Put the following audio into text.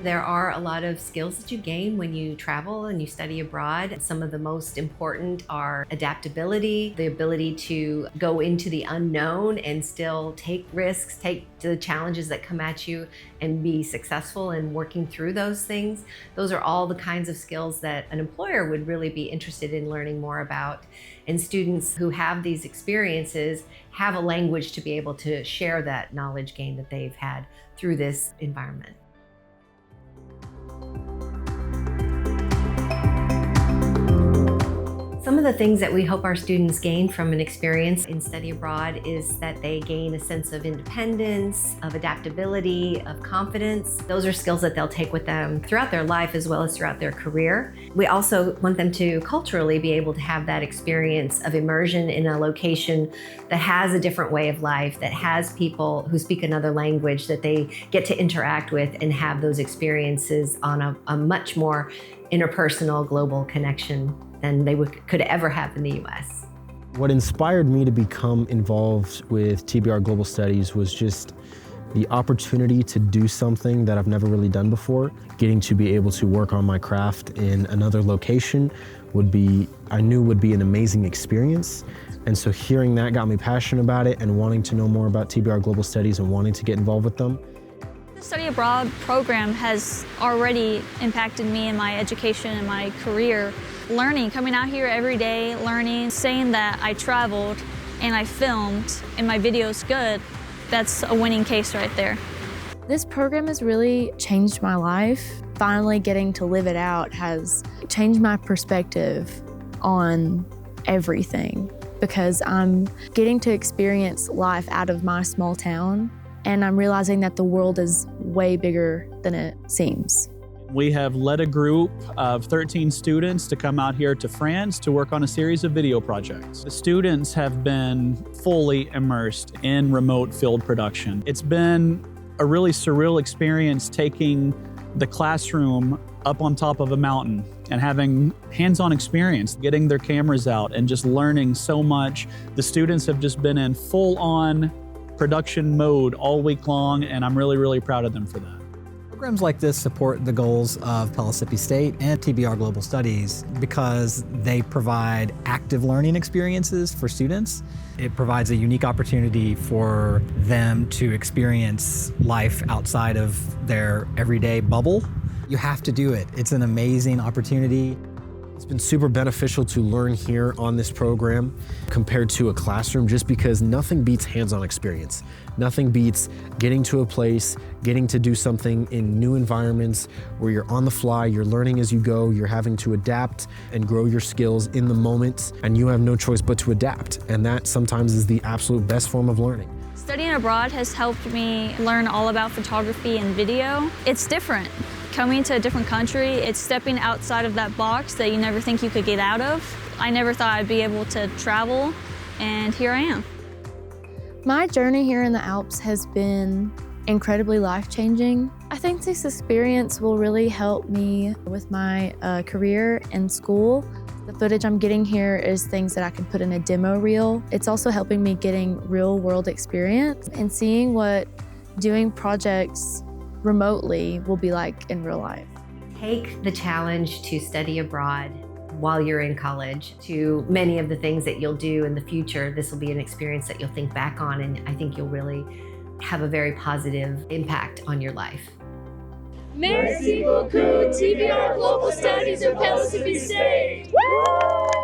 There are a lot of skills that you gain when you travel and you study abroad. Some of the most important are adaptability, the ability to go into the unknown and still take risks, take the challenges that come at you and be successful in working through those things. Those are all the kinds of skills that an employer would really be interested in learning more about. And students who have these experiences have a language to be able to share that knowledge gain that they've had through this environment. Some of the things that we hope our students gain from an experience in study abroad is that they gain a sense of independence, of adaptability, of confidence. Those are skills that they'll take with them throughout their life as well as throughout their career. We also want them to culturally be able to have that experience of immersion in a location that has a different way of life, that has people who speak another language that they get to interact with and have those experiences on a much more interpersonal global connection than they could ever have in the US. What inspired me to become involved with TBR Global Studies was just the opportunity to do something that I've never really done before. Getting to be able to work on my craft in another location I knew would be an amazing experience. And so hearing that got me passionate about it and wanting to know more about TBR Global Studies and wanting to get involved with them. The study abroad program has already impacted me in my education and my career. Learning, coming out here every day, learning, saying that I traveled and I filmed and my video's good, that's a winning case right there. This program has really changed my life. Finally getting to live it out has changed my perspective on everything because I'm getting to experience life out of my small town and I'm realizing that the world is way bigger than it seems. We have led a group of 13 students to come out here to France to work on a series of video projects. The students have been fully immersed in remote field production. It's been a really surreal experience taking the classroom up on top of a mountain and having hands-on experience, getting their cameras out and just learning so much. The students have just been in full-on production mode all week long, and I'm really, really proud of them for that. Programs like this support the goals of Pellissippi State and TBR Global Studies because they provide active learning experiences for students. It provides a unique opportunity for them to experience life outside of their everyday bubble. You have to do it. It's an amazing opportunity. It's been super beneficial to learn here on this program compared to a classroom just because nothing beats hands-on experience. Nothing beats getting to a place, getting to do something in new environments where you're on the fly, you're learning as you go, you're having to adapt and grow your skills in the moment, and you have no choice but to adapt. And that sometimes is the absolute best form of learning. Studying abroad has helped me learn all about photography and video. It's different. Coming to a different country, it's stepping outside of that box that you never think you could get out of. I never thought I'd be able to travel, and here I am. My journey here in the Alps has been incredibly life-changing. I think this experience will really help me with my career and school. The footage I'm getting here is things that I can put in a demo reel. It's also helping me getting real-world experience and seeing what doing projects remotely will be like in real life. Take the challenge to study abroad while you're in college. To many of the things that you'll do in the future, this will be an experience that you'll think back on, and I think you'll really have a very positive impact on your life. Merci beaucoup, TBR Global Studies of Pellissippi State. Woo!